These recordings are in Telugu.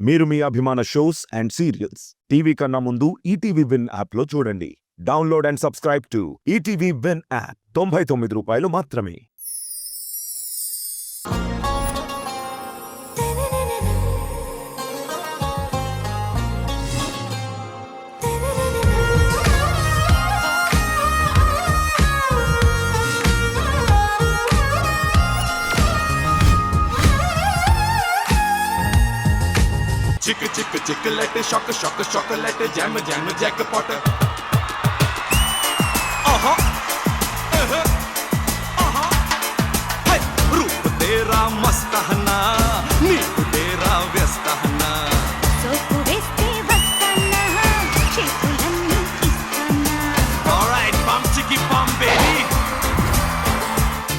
మీరు మీ అభిమాన షోస్ అండ్ సీరియల్స్ టీవీ కన్నా ముందు ఈటీవీ విన్ యాప్లో చూడండి. Download and subscribe to ETV win app. 99 రూపాయలు మాత్రమే. चिक चिक chiclet shock shock chocolate jam jam jackpot आहा आहा हाय रूप तेरा मस्त हना नीक तेरा व्यस्त हना सोकु वेस्ते वस्तना చేతులన్నీ ఇస్తానా. ऑलराइट बम चिकी बम baby.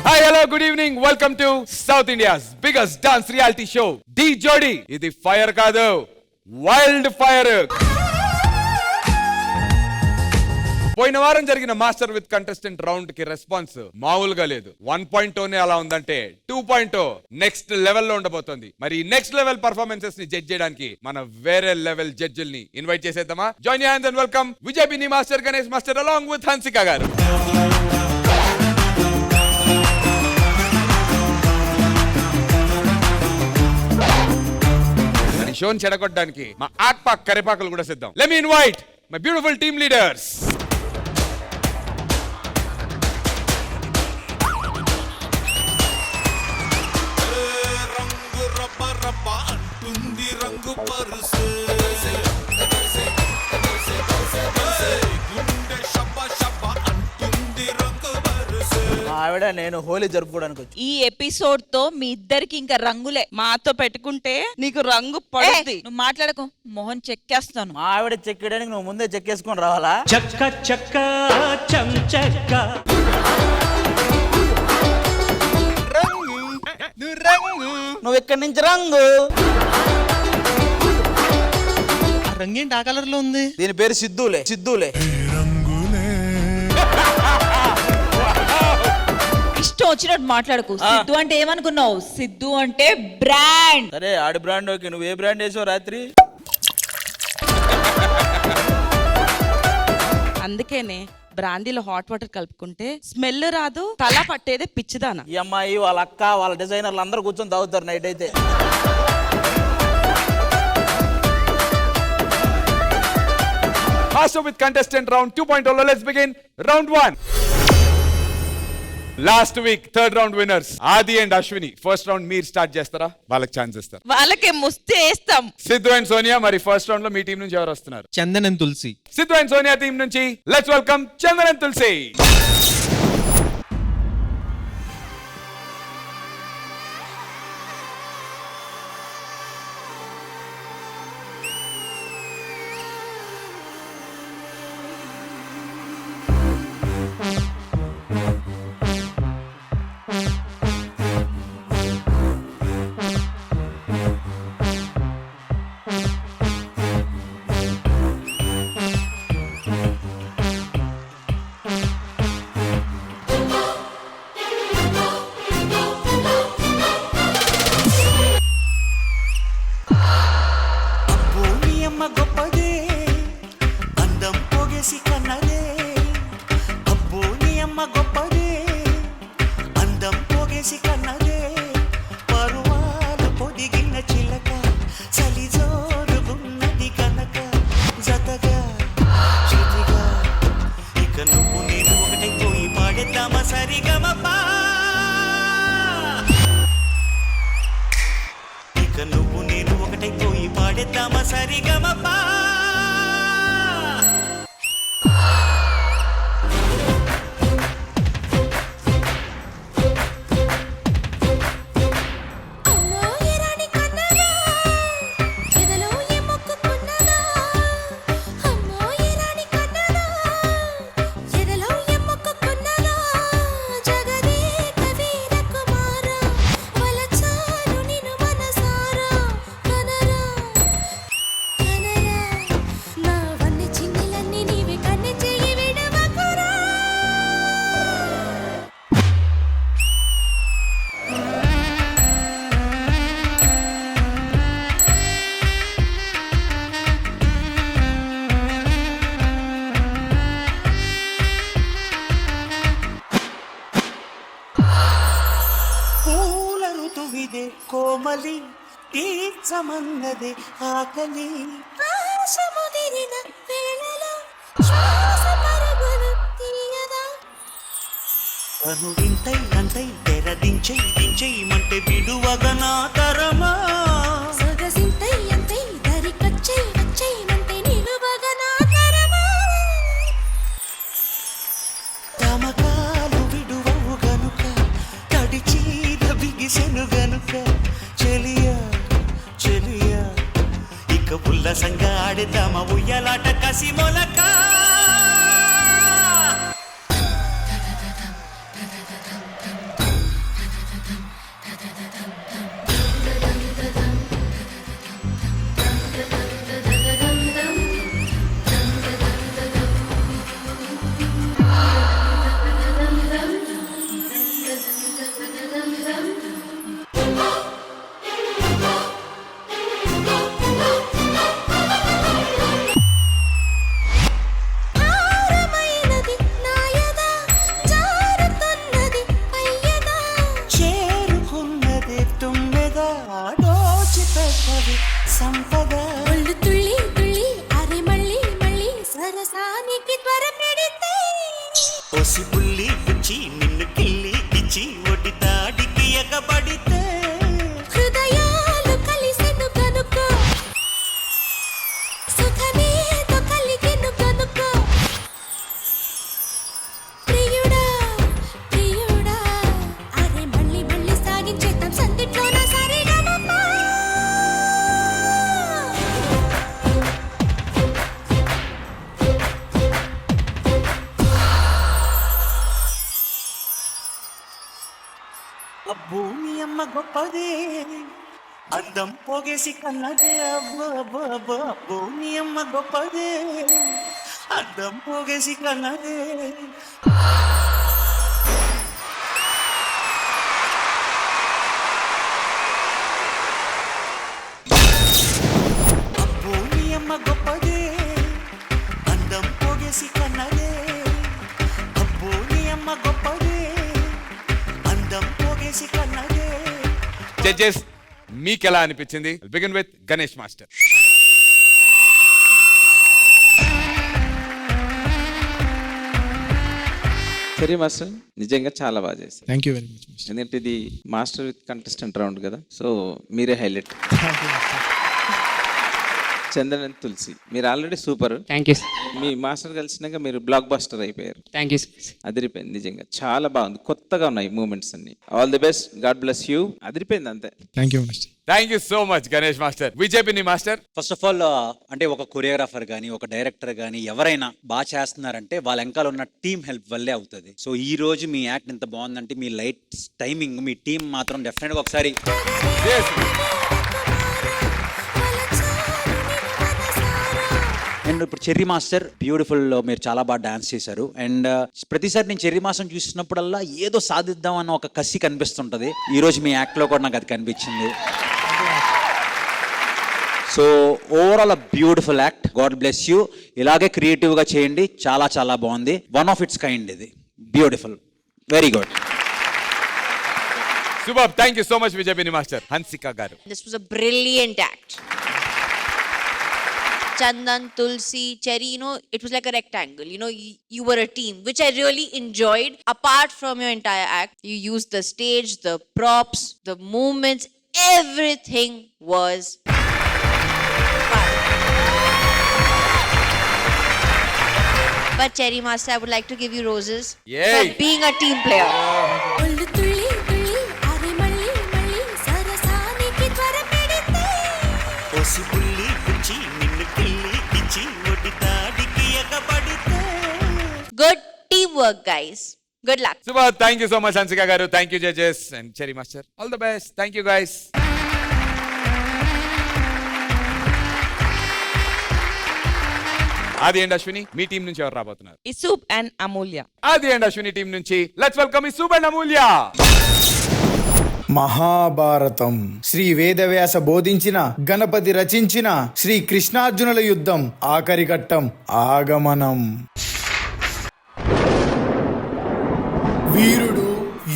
Hi hello good evening, welcome to South India's biggest dance reality show Dhee Jodi. ఇది ఫైర్ కాదు, వైల్డ్ ఫైర్. పోయిన వారం జరిగిన మాస్టర్ విత్ కంటెస్టెంట్ రౌండ్ కి రెస్పాన్స్ మామూలుగా లేదు. 1.0 అలా ఉందంటే 2.0 నెక్స్ట్ లెవెల్ లో ఉండబోతోంది. మరి నెక్స్ట్ లెవెల్ పర్ఫార్మెన్సెస్ ని జడ్జ్ చేయడానికి మన వేరే లెవెల్ జడ్జిల్ని ఇన్వైట్ చేసేద్దామా? Join your hands and welcome Vijay Bini master, Ganesh master along with Hansika గారు. షోన్ చెడగొట్టడానికి మా ఆక్పాక్ కరిపాకులు కూడా సిద్ధం. Let me invite my beautiful team leaders. రంగు రబ్బ రబ్బ అంటుంది రంగు పరుసు గుండె షబ్బ షబ్బ అంటుంది రంగు పరుసు. ఆవిడ నేను హోలీ జరుపుకోవడానికి వచ్చి ఈ ఎపిసోడ్ తో మీ ఇద్దరికి ఇంకా రంగులే. మాతో పెట్టుకుంటే నీకు రంగు పడుద్ది. నువ్వు మాట్లాడకు, మొహన్ చెక్కేస్తాను. మా ఆవిడ చెక్కడానికి నువ్వు ముందే చెక్కేసుకొని రావాలా? చక్క చక్క చం చక్క నువ్వు ఇక్కడి నుంచి రంగు. రంగేంటి ఆ కలర్ లో ఉంది? దీని పేరు సిద్ధులే. సిద్ధులే ఇష్టం వచ్చినట్టు మాట్లాడకు. సిద్ధు అంటే ఏమనుకున్నావు? సిద్ధు అంటే బ్రాండ్. సరే ఆడి బ్రాండ్ ఓకే. నువ్వు ఏ బ్రాండ్ వేసావు రాత్రి? అందుకేనే బ్రాందీలో హాట్ వాటర్ కలుపుకుంటే స్మెల్ రాదు, తల పట్టేదే పిచ్చిదానా. ఈ అమ్మాయి వాళ్ళ అక్క వాళ్ళ డిజైనర్లు అందరూ కూర్చొని తాగుతారు నైట్ అయితే. మాస్టర్ విత్ కంటెస్టెంట్ రౌండ్ 2.0 లో let's begin round 1. Last week third round winners ఆది అండ్ అశ్విని. ఫస్ట్ రౌండ్ మీరు స్టార్ట్ చేస్తారా? వాళ్ళకి ఛాన్స్ ఇస్తారు. వాళ్ళకే ముస్తే వేస్తాం. సిద్ధు అండ్ సోనియా, మరి ఫస్ట్ రౌండ్ లో మీ టీం నుంచి ఎవరు వస్తున్నారు? Chandan and Tulasi. Siddhu and Sonia team నుంచి let's welcome Chandan and Tulasi. భూమియమ్మ గొప్పదే అందం పోగేసి కన్నదే. అబ్బోనియమ్మ గొప్పదే అందం పోగేసి కన్నదే. పరువాల పొదిగిన చిలక చలి జోరుగున్నది కనుక జతగా శృతిగా ఇక నువ్వు నేను ఒకటై పోయి పాడేద్దామా సరిగమపా. ఇక నువ్వు నేను ఒకటై పోయి పాడేద్దామా సరిగమపా. అమ్మో ఎరాని కన్నదా ఎదలో ఏ మొక్కుకున్నదా. అమ్మో ఎరాని కన్నదా ఎదలో ఏ మొక్కుకున్నదా. జగదేక వీర కుమార వలచాను నిన్ను మనసారా. కనరా కనరా నెమలి తీర్చమన్నదే ఆకలి. ఆశ ముదిరిన వేళలో శ్వాస పరుగులు తీయదా తను ఇంతై అంతై తెరదించై దించైమంటే విడువగా నా తరమా. సొగసింతై అంతై దరికొచ్చై వచ్చైనంటే నిలువగా నా తరమా. తమకాలు విడువవు గనుక తడిచీర బిగిసెను గనుక చెలియా చెలియా ఇక ఉల్లసంగా ఆడేద్దామ ఉయ్యలాట కసి మొలక. భారమైనది నాయదా జారుతున్నది పయ్యదా చేరుకున్నదే తుమ్మెద దోచిపెట్టది సంపద. ఒళ్ళు తుళ్ళి తుళ్ళి అరే మళ్ళీ మళ్ళీ సరసానికి త్వర పెడితే ఒసి పుల్లి పుచ్చి నిన్ను కిల్లి ఇచ్చి ఒడి దాడికి ఎగబడితే. హృదయాలు కలిసెను కనుకో సుఖమేదో కలిగెను కనుకో ప్రియుడా ప్రియుడా అరే మళ్ళీ మళ్ళీ సాగించేద్దాం సందిట్లోన సరిగమపా. భూమి అమ్మ గొప్పదే అందం పోగేసి కన్నదే. అబ్బో అబ్బో అబ్బో భూమి అమ్మ గొప్పదే అందం పోగేసి కన్నదే. భూమి అమ్మ గొప్పదే అందం పోగేసి కన్నదే. భూమి అమ్మ గొప్పదే అందం పోగేసి కన్నదే. జడ్జెస్ మీకు ఎలా అనిపించింది? Begin with Ganesh master. సరే మాస్టర్, నిజంగా చాలా బాగా చేశారు. Thank you very much. ఎందుకంటే ఇది మాస్టర్ విత్ కంటెస్టెంట్ రౌండ్ కదా, సో మీరే హైలైట్. చందన్ అండ్ తులసి మీరు ఆల్రెడీ సూపర్. థ్యాంక్ యూ మీ మాస్టర్ కలిసినాక మీరు బ్లాక్ బస్టర్ అయిపోయారు. థ్యాంక్ యూ అదిరిపోయింది, నిజంగా చాలా బాగుంది, కొత్తగా ఉన్నాయి మూమెంట్స్ అన్ని. All the best, God bless you. అదిరిపోయింది అంతే. Thank you master. Thank you so much Ganesh master. విజయపిని మాస్టర్. ఫస్ట్ ఆఫ్ ఆల్ అంటే ఒక కొరియోగ్రాఫర్ కానీ ఒక డైరెక్టర్ కానీ ఎవరైనా బాగా చేస్తున్నారంటే వాళ్ళ వెనకాల ఉన్న టీం హెల్ప్ వల్లే అవుతుంది. సో ఈ రోజు మీ యాక్ట్ ఎంత బాగుందంటే మీ లైట్స్ టైమింగ్ మీ టీం మాత్రం డెఫినెట్గా ఒకసారి. అండ్ ఇప్పుడు చెర్రీ మాస్టర్ బ్యూటిఫుల్, మీరు చాలా బాగా డాన్స్ చేశారు. అండ్ ప్రతిసారి నేను చెర్రీ మాస్టర్ చూసినప్పుడల్లా ఏదో సాధిద్దాం అన్న ఒక కసి కనిపిస్తుంటది. ఈ రోజు మీ యాక్ట్ లో కూడా నాకు అది కనిపించింది. So overall beautiful act, God bless you. ఇలాగే క్రియేటివ్ గా చేయండి, చాలా చాలా బాగుంది. వన్ ఆఫ్ ఇట్స్ కైండ్ ఇది, beautiful, very good. Super, thank you so much విజయపిని master. Hansika గారు. This was a brilliant act. Chandan, Tulsi, Cherry, it was like a rectangle. You were a team, which I really enjoyed. Apart from your entire act, you used the stage, the props, the movements, everything was fun. But Cherry Master, I would like to give you roses for being a team player. ఒళ్ళు తుళ్ళి తుళ్ళి అరే మళ్ళీ మళ్ళీ సరసానికి త్వర పెడితే ఒసి పుల్లి పుచ్చి నిన్ను కిల్లి ఇచ్చి ఒడి దాడికి ఎగబడితే. Good teamwork, guys. Good luck. Super, thank you so much Hansika గారు. Thank you judges and Cherry master. All the best. Thank you guys. Aadi and Ashwini, మీ టీం నుంచి ఎవరు రాబోతున్నారు? Isub and Amulya. Aadi and Ashwini team నుంచి let's welcome Isub and Amulya. Mahabharatam Shri Vedavyasa బోధించిన, గణపతి రచించిన శ్రీ కృష్ణార్జునుల యుద్ధం ఆఖరి ఘట్టం ఆగమనం. వీరుడు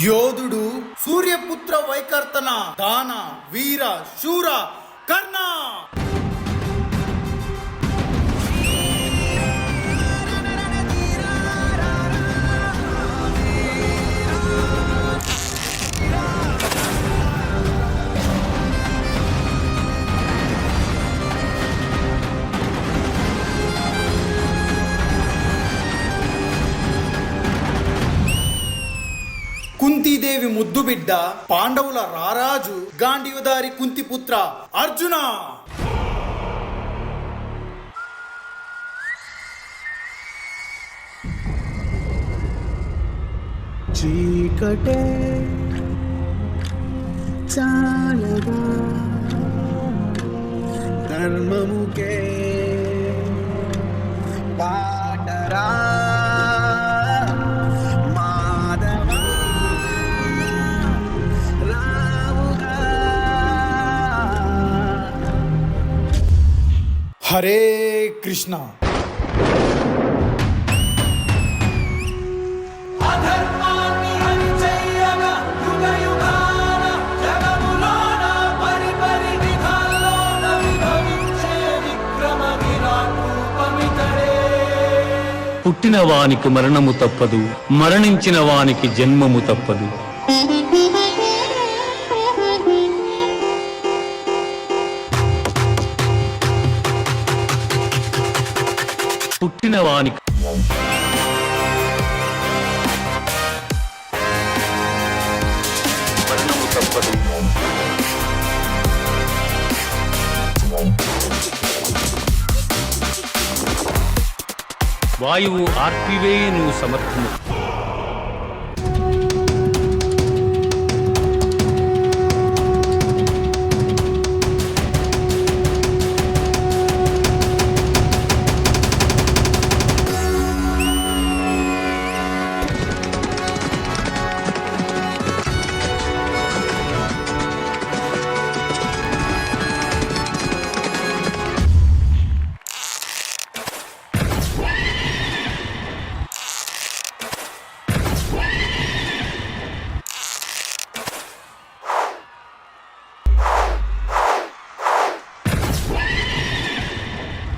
యోధుడు సూర్యపుత్ర వైకర్తన దాన వీర శూర కర్ణ. కుంతీదేవి ముద్దు బిడ్డ, పాండవుల రారాజు, గాంధీవదారి కుంతిపుత్ర అర్జున. చీకటే చాలగా ధర్మముకే పాటరా మాధవా రాముగా. హరే కృష్ణ. పుట్టిన వానికి మరణము తప్పదు, మరణించిన వానికి జన్మము తప్పదు. పుట్టిన వానికి మరణము తప్పదు. వాయువు ఆర్పివేయును సమర్థము.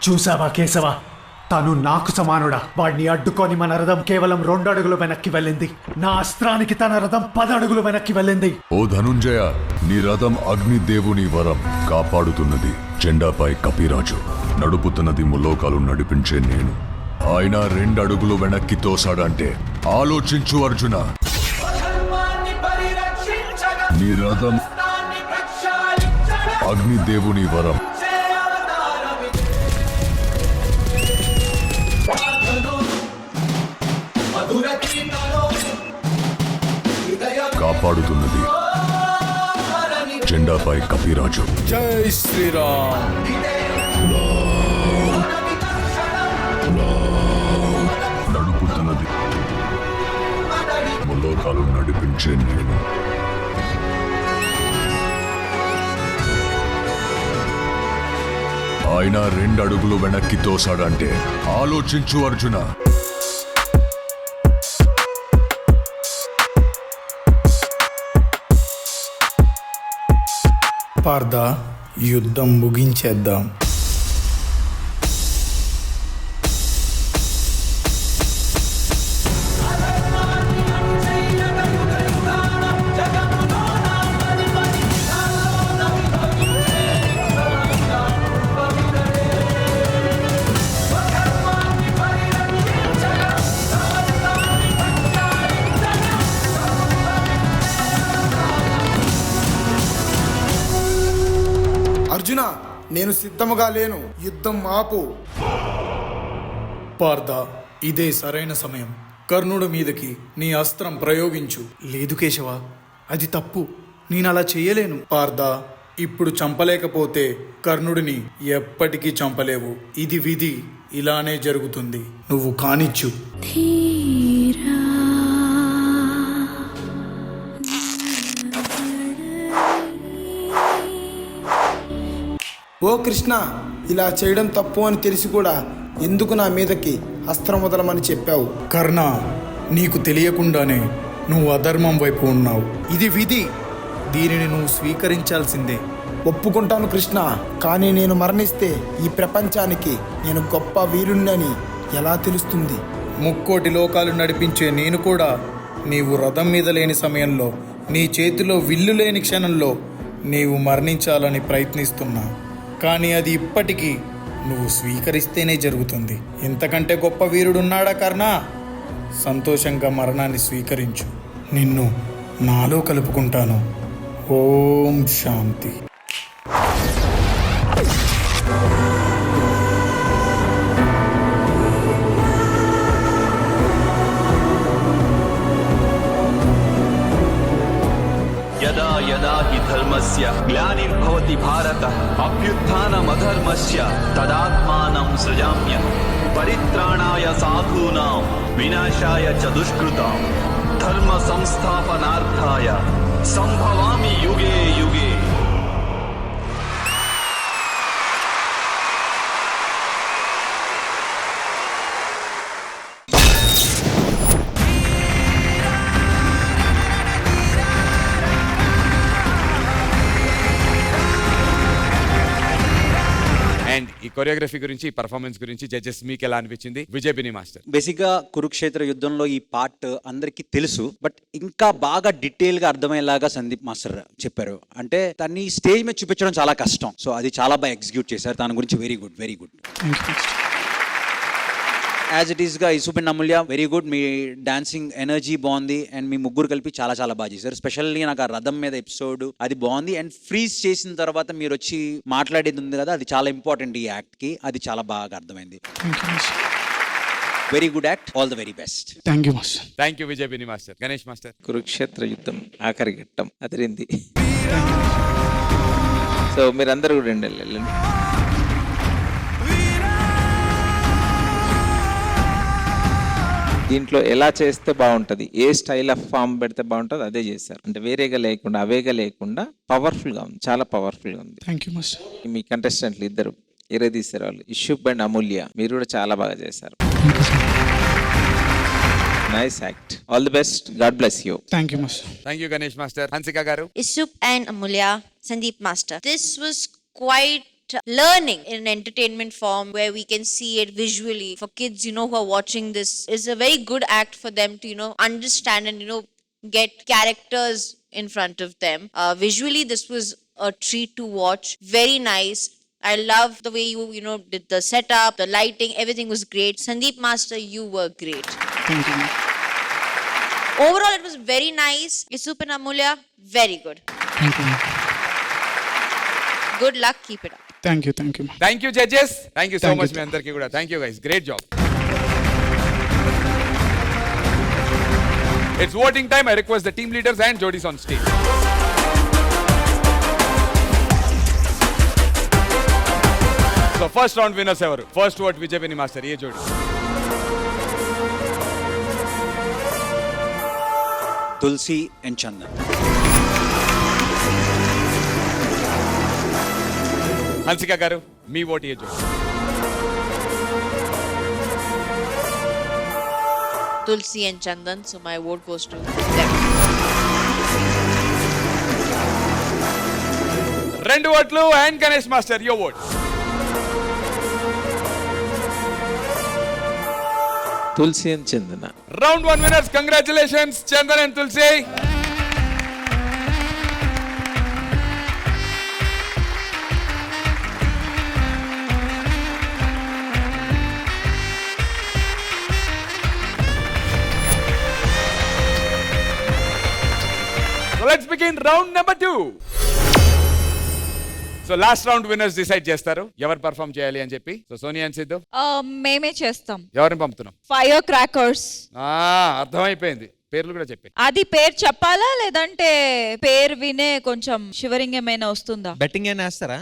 చూసావా కేశవ, తను నాకు సమానుడా. వాడిని అడ్డుకొని మన రథం కేవలం 2 అడుగులు వెనక్కి వెళ్ళింది. నా అస్త్రానికి తన రథం 10 అడుగులు వెనక్కి వెళ్ళింది. ఓ ధనుంజయ, నీ రథం అగ్నిదేవుని వరం కాపాడుతున్నది. జెండాపై కపిరాజు, నడుపుతున్నది ముల్లోకాలు నడిపించే నేను. ఆయన 2 అడుగులు వెనక్కి తోసాడంటే ఆలోచించు అర్జున. నీ రథం అగ్నిదేవుని వరం. కాపాడుతున్నది. జెండాపై కపిరాజు. జై శ్రీరామ్. నడుపుతున్నది ముల్లోకాలు నడిపించే నేను. ఆయన 2 అడుగులు వెనక్కి తోసాడంటే ఆలోచించు అర్జున. పార్థ, యుద్ధం ముగించేద్దాం. అర్జున, నేను సిద్ధముగా లేను. యుద్ధం ఆపు. పార్థ, ఇదే సరైన సమయం. కర్ణుడి మీదకి నీ అస్త్రం ప్రయోగించు. లేదు కేశవ, అది తప్పు. నేను అలా చేయలేను. పార్థ, ఇప్పుడు చంపలేకపోతే కర్ణుడిని ఎప్పటికీ చంపలేవు. ఇది విధి, ఇలానే జరుగుతుంది. నువ్వు కానిచ్చు. ఓ కృష్ణ, ఇలా చేయడం తప్పు అని తెలిసి కూడా ఎందుకు నా మీదకి అస్త్రం వదలమని చెప్పావు? కర్ణ, నీకు తెలియకుండానే నువ్వు అధర్మం వైపు ఉన్నావు. ఇది విధి. దీనిని నువ్వు స్వీకరించాల్సిందే. ఒప్పుకుంటాను కృష్ణ, కానీ నేను మరణిస్తే ఈ ప్రపంచానికి నేను గొప్ప వీరుణ్ణని ఎలా తెలుస్తుంది? ముక్కోటి లోకాలు నడిపించే నేను కూడా నీవు రథం మీద లేని సమయంలో, నీ చేతిలో విల్లు లేని క్షణంలో నీవు మరణించాలని ప్రయత్నిస్తున్నా. కానీ అది ఇప్పటికీ నువ్వు స్వీకరిస్తేనే జరుగుతుంది. ఇంతకంటే గొప్ప వీరుడున్నాడా కర్ణ? సంతోషంగా మరణాన్ని స్వీకరించు. నిన్ను నాలో కలుపుకుంటాను. ఓం శాంతి. యదా యదా హి ధర్మస్య గ్లానిర్భవతి భారత అభ్యుత్థానమధర్మస్య తదాత్మానం సృజామ్యహం పరిత్రాణాయ సాధూనాం వినాశాయ చ దుష్కృతాం ధర్మ సంస్థాపనార్థాయ సంభవామి యుగే యుగే. అండ్ ఈ కొరియోగ్రఫీ గురించి, పర్ఫార్మెన్స్ గురించి జడ్జెస్ మీకు ఎలా అనిపించింది? విజయ్ బిని మాస్టర్. బేసిక్ గా కురుక్షేత్ర యుద్ధంలో ఈ పార్ట్ అందరికీ తెలుసు, బట్ ఇంకా బాగా డీటెయిల్ గా అర్థమయ్యేలాగా సందీప్ మాస్టర్ చెప్పారు. అంటే దాన్ని స్టేజ్ మీద చూపించడం చాలా కష్టం, సో అది చాలా బాగా ఎగ్జిక్యూట్ చేశారు. దాని గురించి very good, very good. As it is గా ఇసుపిన్ అమూల్య వెరీ గుడ్. మీ డాన్సింగ్ ఎనర్జీ బాగుంది అండ్ మీ ముగ్గురు కలిపి చాలా చాలా బాగా చేశారు. స్పెషల్లీ నాకు ఆ రథం మీద ఎపిసోడ్ అది బాగుంది. అండ్ ఫ్రీజ్ చేసిన తర్వాత మీరు వచ్చి మాట్లాడేది ఉంది కదా, అది చాలా ఇంపార్టెంట్ ఈ యాక్ట్ కి. అది చాలా బాగా అర్థమైంది. Very good act. All the very best. Thank you master. Thank you Vijay Bini master. Ganesh master. Kurukshetra యుద్ధం ఆఖరి ఘట్టం అదిరింది. సో మీరందరూ కూడా వెళ్ళండి. దీంట్లో ఎలా చేస్తే బాగుంటుంది, ఏ స్టైల్ ఆఫ్ ఫామ్ పెడితే బాగుంటుంది అదే చేశారు. అంటే వేరేగా లేకుండా అవేగా లేకుండా పవర్ఫుల్గా ఉంది, చాలా పవర్ఫుల్గా ఉంది. Thank you master. మీ కంటెస్టెంట్లు ఇద్దరు ఎరదీశారు, వాళ్ళు ఇష్యూబ్ అండ్ అమూల్య. మీరు కూడా చాలా బాగా చేశారు. Nice act. All the best. God bless you. Thank you master. Thank you Ganesh master. Hansika గారు. Isup and Amulya, Sandeep Master. This was quite learning in an entertainment form where we can see it visually for kids, you know, who are watching this. Is a very good act for them to, you know, understand and, you know, get characters in front of them. Visually, this was a treat to watch. Very nice. I love the way you know, did the setup, the lighting, everything was great. Sandeep Master, you were great. Thank you. Overall, it was very nice. Isup and Amulya, very good. Thank you. Good luck. Keep it up. Thank you. Thank you. Thank you judges. Thank you so Thank much you. మీ అందరికీ కూడా. Thank you guys. Great job. It's voting time. I request the team leaders and జోడీస్ on stage. So first round winners ఎవరు? First vote Vijay Bini master. ఏ జోడీ? తులసి అండ్ చందన్. హన్సిక గారు, మీ ఓటు ఏ జోడీ? Tulsi and Chandan, so my vote goes to them. రెండు ఓట్లు. And Ganesh master, your vote. Tulasi and Chandana. Round 1 winners. Congratulations Chandan and Tulasi. Let's begin round number 2. So last round winners decide చేస్తారు ఎవరు పర్ఫామ్ చేయాలి అని చెప్పి. సో సోనియా అండ్ సిద్ధు, మేమే చేస్తాం. ఎవరిని పంపుతున్నాం? Fire crackers. అర్థమైపోయింది. పేర్లు కూడా చెప్పి. అది పేరు చెప్పాలా లేదంటే పేరు వినే కొంచెం షివరింగ్ ఏమైనా వస్తుందా? బెట్టింగ్ ఏమైనా వేస్తారా?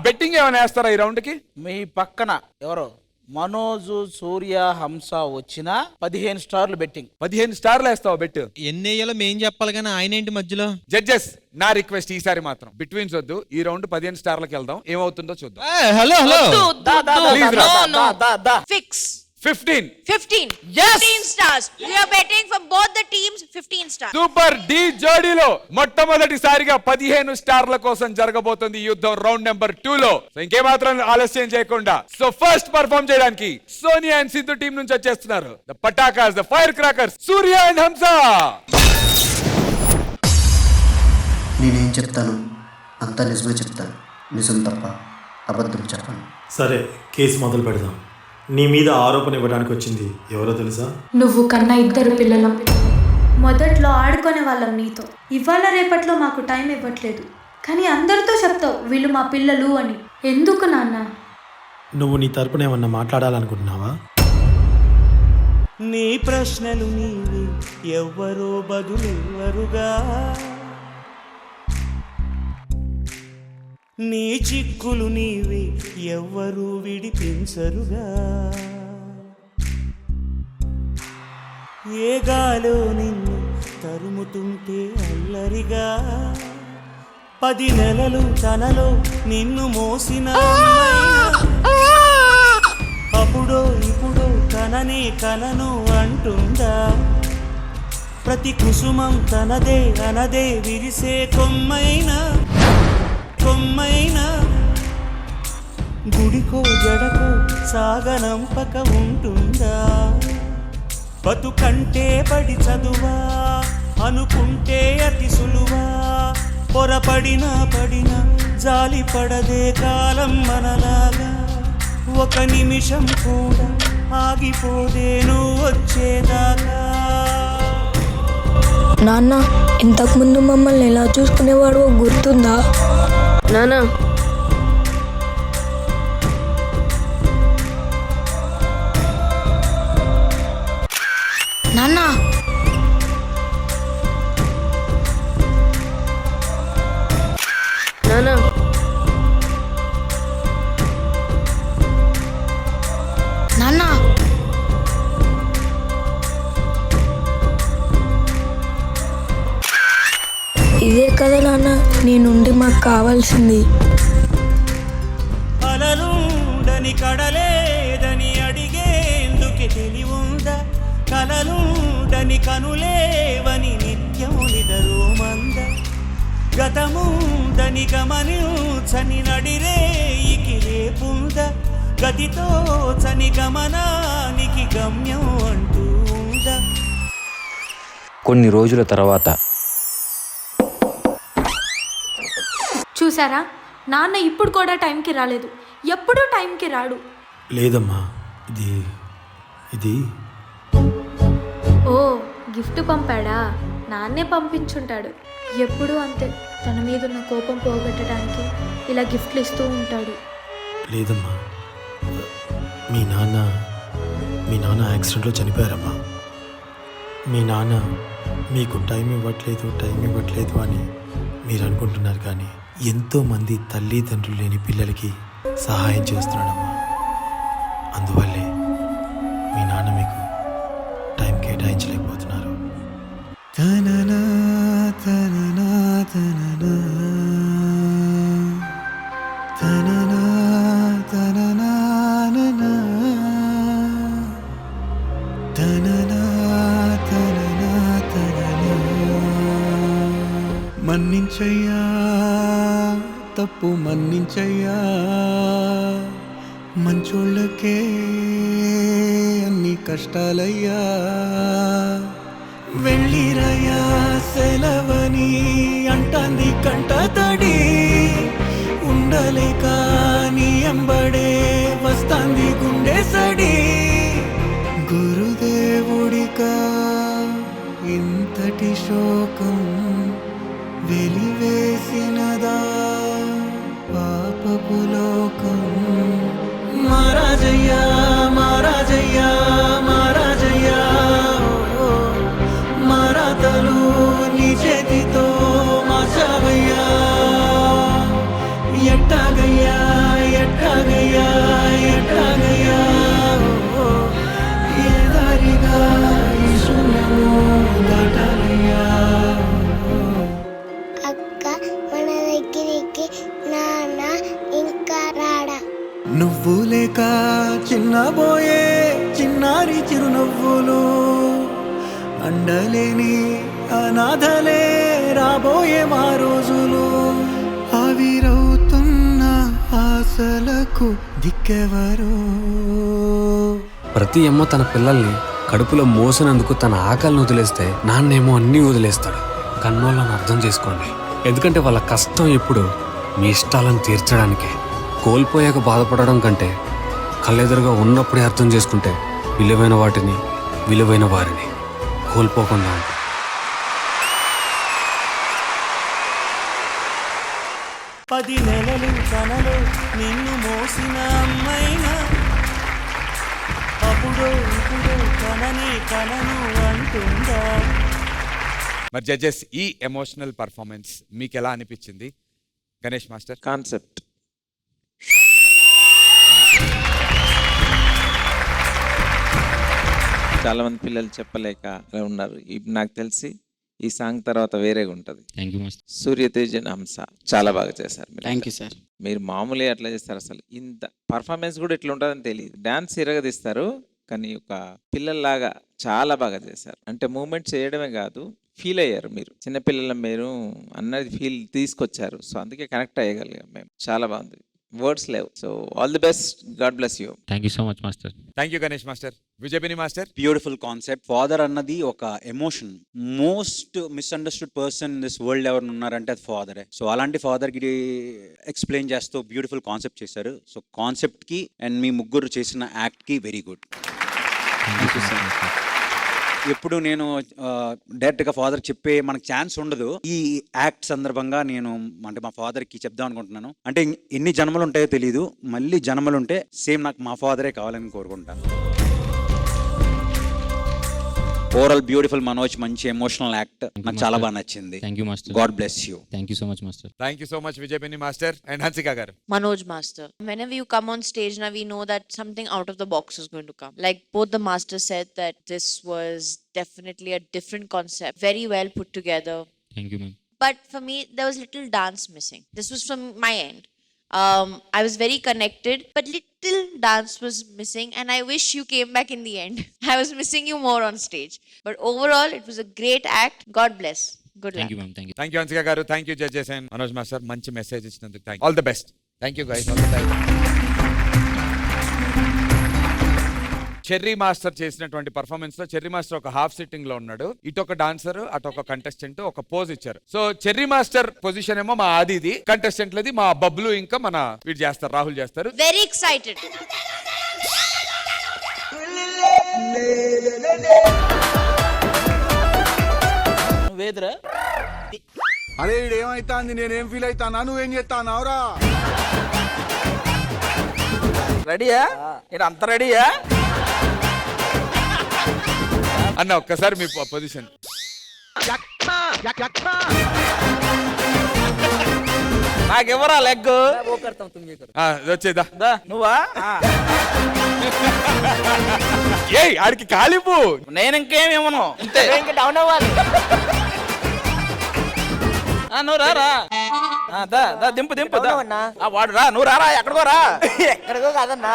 బెట్టింగ్ ఏమైనా వేస్తారా ఈ రౌండ్ కి? మీ పక్కన ఎవరో మనోజు, సూర్య, హంస వచ్చిన 15 స్టార్లు బెట్టింగ్. 15 స్టార్లు వేస్తావు బెట్? ఎన్ని వేయాలో మేం చెప్పాలి కానీ ఆయన ఏంటి మధ్యలో? జడ్జెస్, నా రిక్వెస్ట్ ఈసారి మాత్రం బిట్వీన్స్ వద్దు. ఈ రౌండ్ 15 స్టార్లకు వెళ్దాం. ఏమవుతుందో చూద్దాం. Hello hello, Fix. 15. 15. Yes. 15 stars. We are betting for both the teams 15 stars. Super Dhee జోడీలో మొట్టమొదటిసారిగా 15 స్టార్ల కోసం జరగబోతుంది ఈ యుద్ధం రౌండ్ నెంబర్ 2 లో. సో ఇంకేమాత్రం ఆలస్యం చేయకుండా సో ఫస్ట్ పర్ఫార్మ్ చేయడానికి సోనియా అండ్ సింధు టీం నుంచి వచ్చేస్తున్నారు. ద పటాకాస్, the firecrackers, Surya and Hamsa. నేనేం చెప్తాను అంతా నిజమే చెప్తాను, నిజం తప్ప అబద్ధం చెప్పను. సరే, కేసు మొదలు పెడదాం. నీ మీద ఆరోపణ ఇవ్వడానికి వచ్చింది ఎవరో తెలుసా? నువ్వు కన్నా 2 పిల్లలం. మొదట్లో ఆడుకునే వాళ్ళం నీతో. ఇవాళ రేపట్లో మాకు టైం ఇవ్వట్లేదు. కానీ అందరితో చెప్తావు వీళ్ళు మా పిల్లలు అని. ఎందుకు నాన్న? నువ్వు నీ తరపున ఏమన్నా మాట్లాడాలనుకుంటున్నావా? నీ ప్రశ్నలు నీవి, ఎవ్వరో బదులెవ్వరుగా. నీ చిక్కులు నీవి, ఎవ్వరూ విడిపించరుగా. ఏ గాలో నిన్ను తరుముతుంటే అల్లరిగా. 10 నెలలు తనలో నిన్ను మోసిన అప్పుడో ఇప్పుడో కననే కనను అంటుందా. ప్రతి కుసుమం తనదే అనదే విరిసే కొమ్మైనా గుడికో జడకో సాగనంపక ఉంటుందా. బతుకంటే పడి చదువా అనుకుంటే అతి సులువా. పొరపడినా పడినా జాలి పడదే కాలం మనలాగా. ఒక నిమిషం కూడా ఆగిపోదే నువ్వు వచ్చేదాకా. నాన్న, ఇంతకుముందు మమ్మల్ని ఎలా చూసుకునేవాడు గుర్తుందా? నాన్న, నాన్న, నాన్న, నాన్న, ఇదే కదా నాన్న నీ నుండి మాకు కావాల్సింది. అలలుండని కడలేదని అడిగేందుకే తెలివుందా. కలలుండని కనులేవని నిత్యం నిదరోమంద. గతముందని గమనించని నడిరేయికి రేపుందా. గతితో చని గమనానికి గమ్యం అంటూ ఉందా. కొన్ని రోజుల తర్వాత చూసారా, నాన్న ఇప్పుడు కూడా టైంకి రాలేదు. ఎప్పుడూ టైంకి రాడు. లేదమ్మా, ఇది ఓ, గిఫ్ట్ పంపాడా? నాన్నే పంపించుంటాడు. ఎప్పుడూ అంతే, తన మీద ఉన్న కోపం పోగొట్టడానికి ఇలా గిఫ్ట్లు ఇస్తూ ఉంటాడు. లేదమ్మా, మీ నాన్న యాక్సిడెంట్లో చనిపోయారమ్మా. మీ నాన్న మీకు టైం ఇవ్వట్లేదు అని మీరు అనుకుంటున్నారు, కానీ ఎంతోమంది తల్లిదండ్రులు లేని పిల్లలకి సహాయం చేస్తున్నాడమ్మా. అందువల్లే మీ నాన్న మీకు టైం కేటాయించలేకపోతున్నారు. తననా తననా తననా తననా తననా తననా తననా తననా. మన్నించయ్యా, తప్పు మన్నించయ్యా. మంచోళ్ళకే అన్ని కష్టాలయ్యా. వెళ్ళిరయ్యా సెలవని అంటాంది కంట తడి. ఉండలేక నీ ఎంబడే వస్తాంది గుండె సడి. గురుదేవుడికా ఇంతటి శోకం వెలివేసినదా పాపపు లోకం. మహారాజయ్యా మహారాజయ్యా మహారాజయ్యా, మరాతలు నీ చేతితో మార్చావయ్యా. ఎట్టాగయ్యా ఎట్టాగయ్యా ఎట్టాగయ్యా, ఏ దారిగా ఈ శూన్యము దాటాలయ్యా. మన దగ్గరికి నాన్న ఇంకా రాడా? నువ్వు లేక లేక చిన్నబోయే చిన్నారి చిరునవ్వులు, అండలేని అనాథలే రాబోయే మా రోజులు. ఆవిరవుతున్న ఆశలకు దిక్కెవరు? ప్రతి అమ్మ తన పిల్లల్ని కడుపులో మోసినందుకు తన ఆకలిని వదిలేస్తే నాన్నేమో అన్నీ వదిలేస్తాడు. కన్నోళ్ళని అర్థం చేసుకోండి, ఎందుకంటే వాళ్ళ కష్టం ఎప్పుడు మీ ఇష్టాలను తీర్చడానికే. కోల్పోయాక బాధపడడం కంటే కళ్ళెదురుగా ఉన్నప్పుడే అర్థం చేసుకుంటే విలువైన వాటిని, విలువైన వారిని కోల్పోకుండా ఉంటాం. పది నెలలు కనలో నిన్ను మోసిన అమ్మైనా అప్పుడో ఇప్పుడో కనను అంటుందా? మరి జడ్జెస్, ఈ ఎమోషనల్ పర్ఫార్మెన్స్ మీకు ఎలా అనిపించింది? గణేష్ మాస్టర్. కాన్సెప్ట్ చాలా మంది పిల్లలు చెప్పలేక ఉన్నారు. ఇప్పుడు నాకు తెలిసి ఈ సాంగ్ తర్వాత వేరేగా ఉంటుంది. సూర్యతేజ్ అండ్ హంస చాలా బాగా చేశారు. Thank you sir. మీరు మామూలుగా ఎట్లా చేస్తారు, అసలు ఇంత పర్ఫార్మెన్స్ కూడా ఇట్లా ఉంటుందని తెలియదు. డాన్స్ ఇరగదీస్తారు, కానీ ఒక పిల్లల్లాగా చాలా బాగా చేశారు. అంటే మూమెంట్ చేయడమే కాదు, ఫీల్ అయ్యారు. మీరు చిన్నపిల్లల మీరు అన్నది ఫీల్ తీసుకొచ్చారు. సో అందుకే కనెక్ట్ అయ్యగలిగాం మేము. చాలా బాగుంది, వర్డ్స్ లేవు. So all the best, God bless you. Thank you so much master. Thank you Ganesh master. విజయపిని మాస్టర్. Beautiful concept. ఫాదర్ అన్నది ఒక emotion. Most misunderstood person this world ఎవరు ఉన్నారంటే అది ఫాదరే. సో అలాంటి ఫాదర్ కి ఎక్స్ప్లెయిన్ చేస్తూ బ్యూటిఫుల్ కాన్సెప్ట్ చేశారు. సో కాన్సెప్ట్ కి అండ్ మీ ముగ్గురు చేసిన యాక్ట్ కి వెరీ గుడ్. ఎప్పుడు నేను డైరెక్ట్గా ఫాదర్ చెప్పే మనకు ఛాన్స్ ఉండదు. ఈ యాక్ట్ సందర్భంగా నేను అంటే మా ఫాదర్కి చెప్దాం అనుకుంటున్నాను. అంటే ఎన్ని జన్మలు ఉంటాయో తెలియదు, మళ్ళీ జన్మలు ఉంటే సేమ్ నాకు మా ఫాదరే కావాలని కోరుకుంటాను. ఓవరాల్ బ్యూటిఫుల్ మనోజ్, మంచి ఎమోషనల్ యాక్ట్, నాకు చాలా బాగా నచ్చింది. Thank you master. God bless you. Thank you so much master. Thank you so much విజయపిని master. And Hansika garu. Manoj master. Whenever you come on stage now, we know that something out of the box is going to come. Like both the masters said that this was definitely a different concept. Very well put together. Thank you ma'am. But for me, there was little dance missing. This was from my end. I was very connected, but little dance was missing, and I wish you came back in the end. I was missing you more on stage. But overall, it was a great act. God bless. Good luck. Thank you ma'am. Thank you. Thank you Hansika గారు. Thank you judges and Manoj master. మంచి మెసేజ్ ఇచ్చినందుకు thank you. All the best. Thank you guys. All the best. Cherry master చేసినటువంటి పర్ఫార్మెన్స్ లో చెర్రీ మాస్టర్ ఒక హాఫ్ సిట్టింగ్ లో ఉన్నాడు. ఇటు ఒక డాన్సర్, అటు ఒక కంటెస్టెంట్ ఒక పోజ్ ఇచ్చారు. సో చెర్రీ మాస్టర్ పొజిషన్ ఏమో మా ఆదిది, కంటెస్టెంట్ లది మా బబ్లు, ఇంకా మన వీడు చేస్తారు, రాహుల్ చేస్తారు. Very excited. నువ్వేదిరా? అరే ఏమైతాంది, నేనేం ఫీల్ అవుతానా, నువ్వేం చేస్తానావురా? రెడీయా? నేను అంత రెడీయా? అన్న ఒక్కసారి మీ పొజిషన్. నాకెవరా లెగ్? వచ్చేదా నువ్వా? ఏ ఆడికి కాలిపు. నేను ఇంకేం ఇవ్వను, అంతే. డౌన్ అవ్వాలి. నువ్వు రారా, దింపు దింపు. వాడు రా, నువ్వు రారా. ఎక్కడికో రా. ఎక్కడికో కాదన్నా,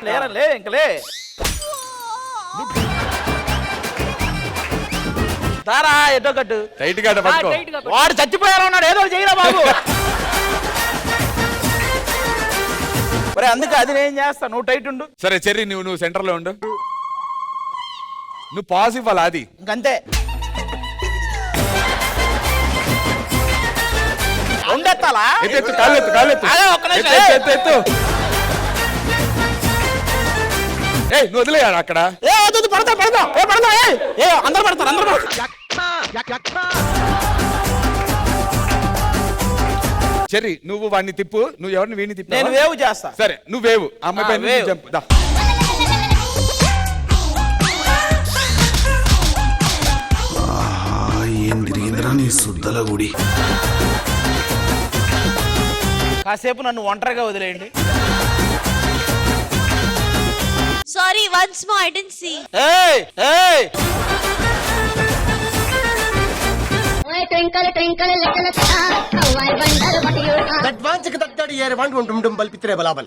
లేరా, లే ఇంకలే. దారా ఎటో కట్టు. టైట్ గా పట్టుకో. వాడు చచ్చిపోయారు ఉన్నాడు, ఏదో చేయరా బాబు. మరి అందుకే అది నేను చేస్తా, నువ్వు టైట్ ఉండు. సరే చెర్రీ, నువ్వు సెంటర్ లో ఉండు. నువ్వు పాజ్ ఇవ్వాలి అది. ఇంకంతే. ఉండెత్తాలా? ఎత్తు, కాళ్ళెత్తు, కాళ్ళెత్తు. ఎత్తు. నువ్వు వదిలేయాడు అక్కడ. పడతా అందరూ పడతారు, అందరూ పడతారు. చెర్రీ, నువ్వు వాడిని తిప్పు. నువ్వు ఎవరిని వీడిని తిప్పు. నేను వేవ్ చేస్తా. సరే నువ్వు వేవు. అమ్మాయి పైన జంప్. దా. ఏం తిరిగిందిరా నీ సుద్దల గుడి. కాసేపు నన్ను ఒంటరిగా వదిలేయండి. Sorry, once more, I didn't see. Hey! Twinkle, twinkle, little star, how I wonder what you are. That one second that year, one dum dum balpitre balabal.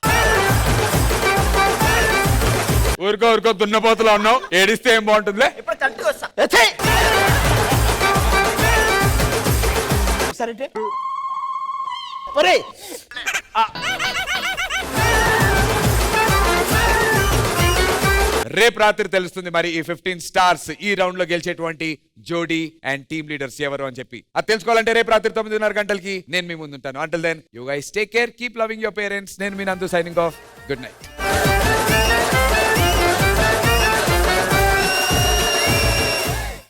ఊరుకో ఊరుకో దున్నపోతులో ఉన్నావు, ఏడిస్తే ఏం బాగుంటుందిలే. ఇప్పుడు కరెక్ట్గా వస్తా. సరే ఒరేయ్. రేపు రాత్రి తెలుస్తుంది మరి ఈ 15 స్టార్స్ ఈ రౌండ్ లో గెలిచేటువంటి జోడీ అండ్ టీమ్ లీడర్స్ ఎవరు అని చెప్పి. అది తెలుసుకోవాలంటే రేపు రాత్రి 9:30 గంటలకి నేను మీ ముందుంటాను. Until then you guys take care, keep loving your parents. నేను మీ నందు సైనింగ్ ఆఫ్. Good night.